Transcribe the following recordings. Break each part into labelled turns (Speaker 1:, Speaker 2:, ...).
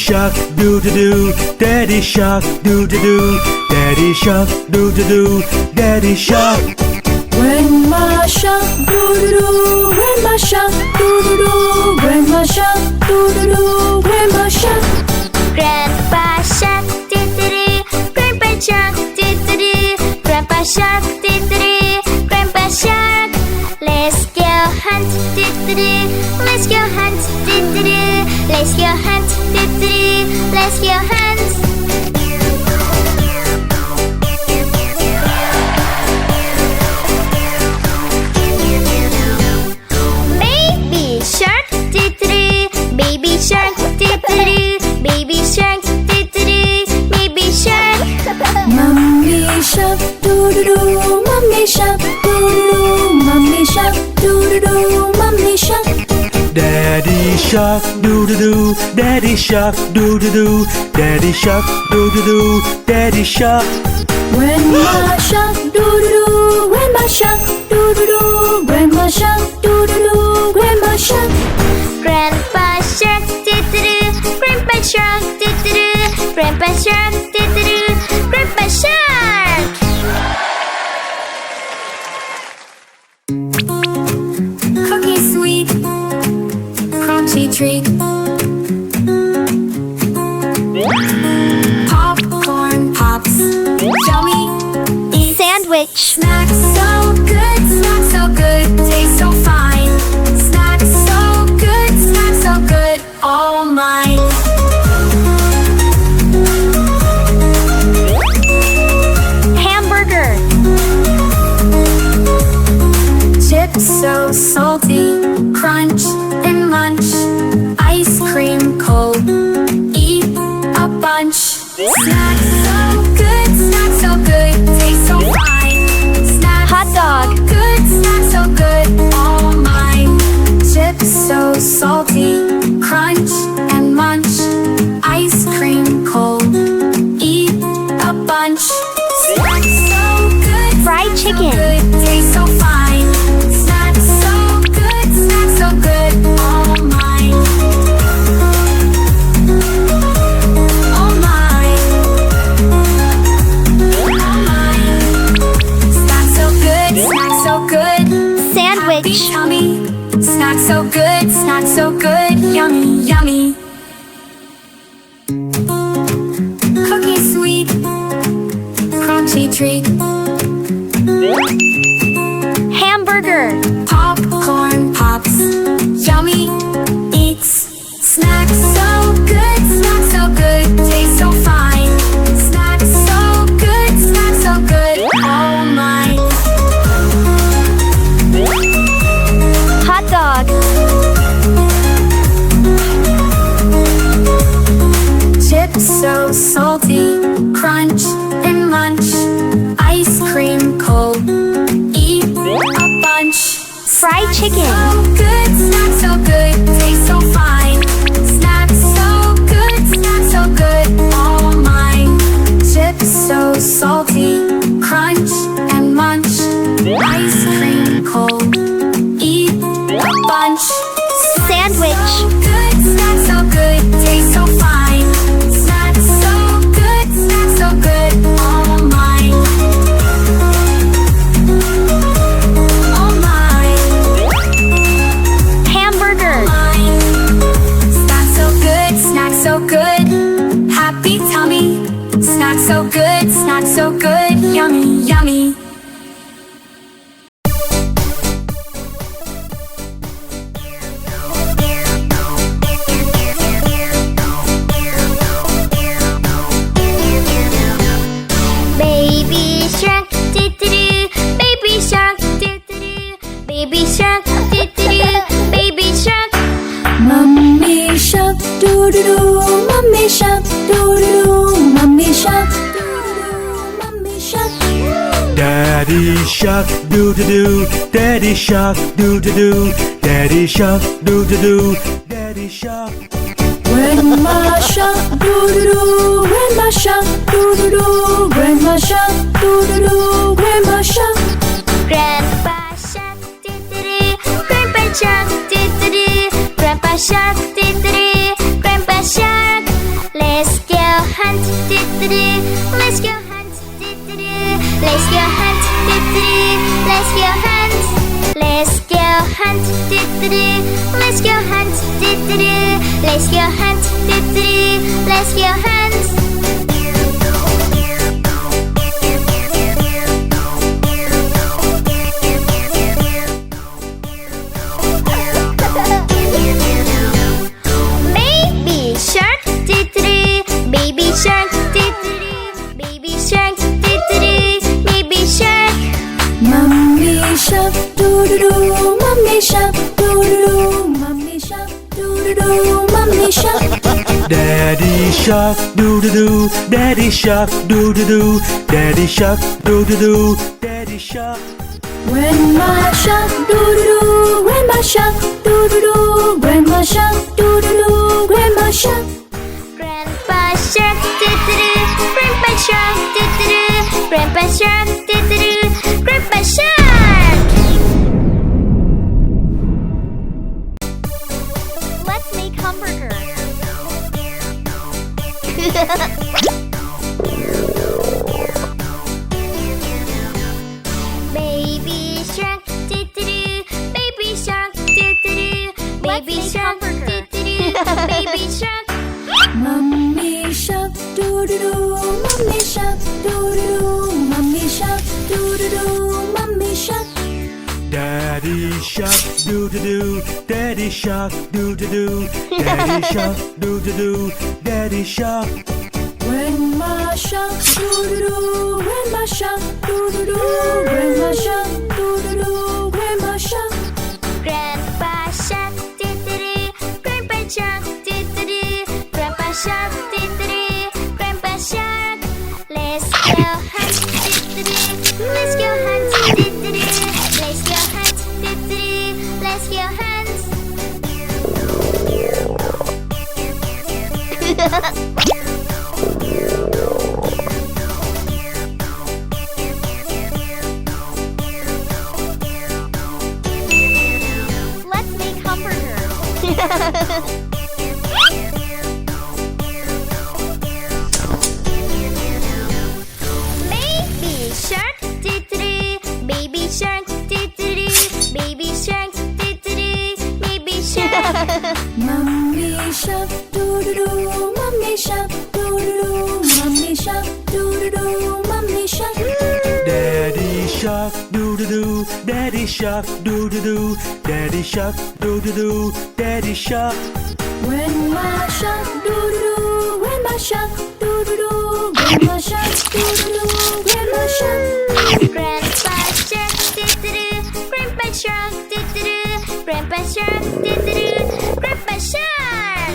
Speaker 1: Shark, doo-doo-doo. Daddy Shark, doo-doo-doo. Daddy Shark, doo-doo-doo. Daddy Shark.
Speaker 2: Grandma Shark, doo-doo-doo. Grandma Shark, doo-doo-doo. Grandma Shark, doo-doo-doo. Grandma Shark.
Speaker 3: Grandpa Shark, doo-doo-doo. Grandpa Shark, doo-doo-doo. Grandpa Shark, doo-doo-doo. Grandpa Shark. Let's go hunt, doo-doo-doo. Let's go hunt, doo-doo-doo. Let's go hunt, doo-doo-doo. Let's go hunt. Baby shark, doo-doo-doo. Baby shark, doo-doo-doo. Baby shark, doo-doo-doo. Baby shark.
Speaker 2: Mommy Shark, doo-doo-doo. Mommy Shark, doo-doo-doo. Mommy Shark, doo-doo-doo. Mommy Shark.
Speaker 1: Daddy Shark, doo-doo-doo. Daddy Shark, doo-doo-doo. Daddy Shark, doo-doo-doo. Daddy Shark.
Speaker 2: Grandma Shark, doo-doo-doo. Grandma Shark, doo-doo-doo. Grandma Shark, doo-doo-doo. Grandma Shark.
Speaker 3: Grandpa Shark, doo-doo-doo. Grandpa Shark, doo-doo-doo. Grandpa Shark, doo-doo-doo. Grandpa Shark.
Speaker 2: Cookie sweet, crunchy treat. Popcorn pops, yummy. Eat
Speaker 3: Sandwich.
Speaker 2: snacks so good, snacks so good, taste so fine. Snacks so good, all mine.
Speaker 3: Hamburger.
Speaker 2: Chips so salty, crunch and munch. Ice cream cold, eat a bunch. Snacks so good, taste so fine. Snacks
Speaker 3: Hot dog.
Speaker 2: so good, all mine. Chips so salty, crunch and munch. Ice cream cold, eat a bunch. Snacks so good,
Speaker 3: Fried chicken.
Speaker 2: taste so fine. Snacks so good, all mine. All mine. All mine. Snacks so good,
Speaker 3: Sandwich.
Speaker 2: happy tummy. Snacks so good, yummy, yummy. Cookie sweet, crunchy treat.
Speaker 3: Hamburger.
Speaker 2: Popcorn pops, yummy. Eats snacks so good, taste so fine. Snacks so good, all mine.
Speaker 3: Hot dog.
Speaker 2: Chips so salty, crunch and munch. Ice cream cold, eat a bunch.
Speaker 3: Fried chicken.
Speaker 2: Snacks so good, taste so fine. Snacks so good, all mine. Chips so salty, crunch and munch. Ice cream cold, eat a bunch.
Speaker 3: Sandwich.
Speaker 2: Snacks so good, taste so fine. Snacks so good, all mine. All mine.
Speaker 3: Hamburger.
Speaker 2: Snacks so good, happy tummy. Snacks so good, yummy, yummy.
Speaker 3: Baby shark, doo-doo-doo. Baby shark, doo-doo-doo. Baby shark, doo-doo-doo. Baby shark.
Speaker 2: Mommy Shark, doo-doo-doo. Mommy Shark, doo-doo-doo. Mommy Shark, doo-doo-doo. Mommy Shark.
Speaker 1: Daddy Shark, doo-doo-doo. Daddy Shark, doo-doo-doo. Daddy Shark, doo-doo-doo. Daddy Shark.
Speaker 2: Grandma Shark, doo-doo-doo. Grandma Shark, doo-doo-doo. Grandma Shark, doo-doo-doo. Grandma Shark.
Speaker 3: Grandpa shark, doo-doo-doo. Grandpa shark, doo-doo-doo. Grandpa shark, doo-doo-doo. Grandpa shark. Let's go hunt, let's go hunt, let's go hunt. Baby shark, baby shark, baby shark, baby shark.
Speaker 2: Mummy shark, doo-doo-doo, mummy shark, doo-doo-doo, mummy shark, doo-doo-doo, mummy shark.
Speaker 1: Daddy shark, doo-doo-doo, daddy shark, doo-doo-doo, daddy shark, doo-doo-doo, daddy shark.
Speaker 2: Grandma shark, doo-doo-doo, grandma shark, doo-doo-doo, grandma shark, doo-doo-doo, grandma shark.
Speaker 3: Grandpa shark, grandpa shark, grandpa shark, grandpa shark. Let's make hamburger. Baby shark, baby shark, baby shark, baby shark.
Speaker 2: Mummy shark, doo-doo-doo, mummy shark, doo-doo-doo, mummy shark, doo-doo-doo, mummy shark.
Speaker 1: Daddy shark, doo-doo-doo, daddy shark, doo-doo-doo, daddy shark, doo-doo-doo, daddy shark.
Speaker 2: Grandma shark, doo-doo-doo, grandma shark, doo-doo-doo, grandma shark, doo-doo-doo, grandma shark.
Speaker 3: Grandpa shark, grandpa shark, grandpa shark, grandpa shark. Let's go hunt, let's go hunt, let's go hunt, let's go hunt. Let's make hamburger. Baby shark, baby shark, baby shark, baby shark.
Speaker 2: Mummy shark, doo-doo-doo, mummy shark, doo-doo-doo, mummy shark, doo-doo-doo, mummy shark.
Speaker 1: Daddy shark, doo-doo-doo, daddy shark, doo-doo-doo, daddy shark, doo-doo-doo, daddy shark.
Speaker 2: Grandma shark, doo-doo-doo, grandma shark, doo-doo-doo, grandma shark, doo-doo-doo, grandma shark.
Speaker 3: Grandpa shark, grandpa shark, grandpa shark, grandpa shark.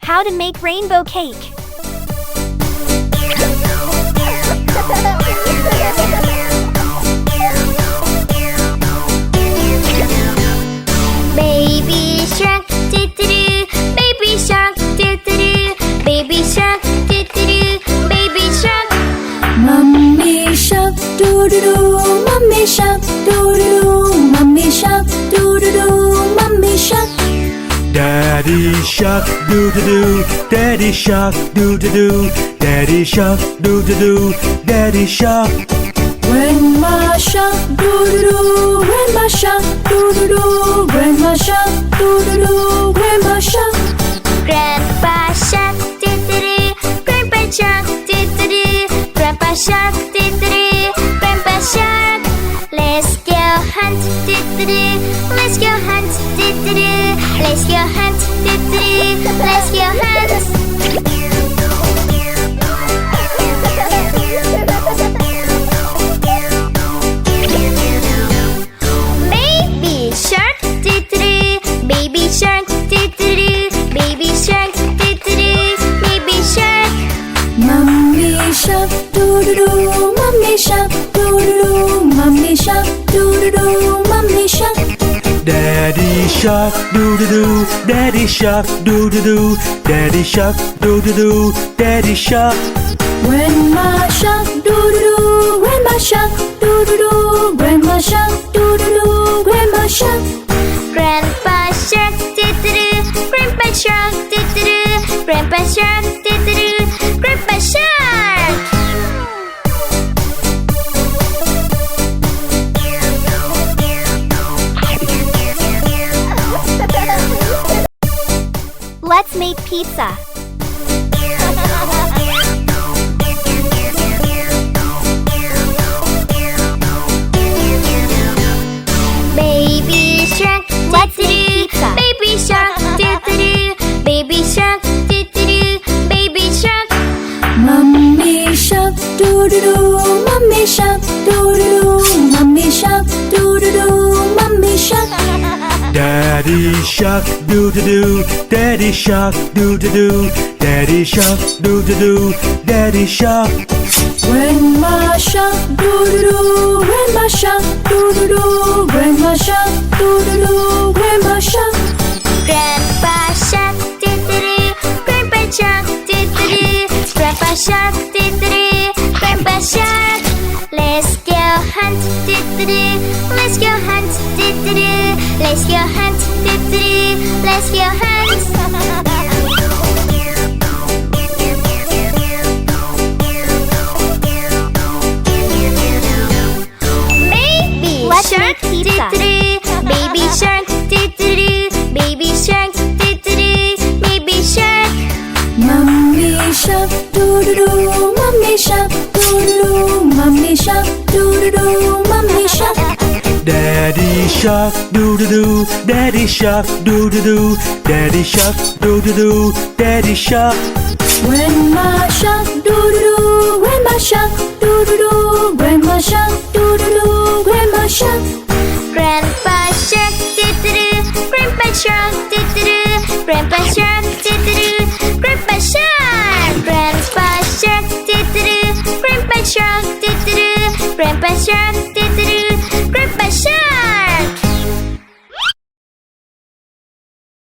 Speaker 3: How to make rainbow cake. Baby shark, baby shark, baby shark, baby shark.
Speaker 2: Mummy shark, doo-doo-doo, mummy shark, doo-doo-doo, mummy shark, doo-doo-doo, mummy shark.
Speaker 1: Daddy shark, doo-doo-doo, daddy shark, doo-doo-doo, daddy shark, doo-doo-doo, daddy shark.
Speaker 2: Grandma shark, doo-doo-doo, grandma shark, doo-doo-doo, grandma shark, doo-doo-doo, grandma shark.
Speaker 3: Grandpa shark, grandpa shark, grandpa shark, grandpa shark. Let's go hunt, let's go hunt, let's go hunt, let's go hunt. Baby shark, baby shark, baby shark, baby shark.
Speaker 2: Mummy shark, doo-doo-doo, mummy shark, doo-doo-doo, mummy shark, doo-doo-doo, mummy shark.
Speaker 1: Daddy shark, doo-doo-doo, daddy shark, doo-doo-doo, daddy shark, doo-doo-doo, daddy shark.
Speaker 2: Grandma shark, doo-doo-doo, grandma shark, doo-doo-doo, grandma shark, doo-doo-doo, grandma shark.
Speaker 3: Grandpa shark, grandpa shark, grandpa shark, grandpa shark. pizza. Baby shark, pizza. Baby shark, baby shark, baby shark.
Speaker 2: Mummy shark, doo-doo-doo. Mummy shark, doo-doo-doo. Mummy shark, doo-doo-doo. Mummy shark.
Speaker 1: Daddy shark, doo-doo-doo. Daddy shark, doo-doo-doo. Daddy shark, doo-doo-doo. Daddy shark.
Speaker 2: Grandma shark, doo-doo-doo. Grandma shark, doo-doo-doo. Grandma shark, doo-doo-doo. Grandma shark.
Speaker 3: Grandpa shark, Grandpa shark, Grandpa shark, Grandpa shark. Let's go hunt, let's go hunt, let's go hunt, let's go hunt. Baby shark, baby shark, baby shark, baby shark.
Speaker 2: Mummy shark, doo-doo-doo. Mummy shark, doo-doo-doo. Mummy shark, doo-doo-doo. Mummy shark.
Speaker 1: Daddy shark, doo-doo-doo. Daddy shark, doo-doo-doo. Daddy shark, doo-doo-doo. Daddy shark.
Speaker 2: Grandma shark, doo-doo-doo. Grandma shark, doo-doo-doo. Grandma shark.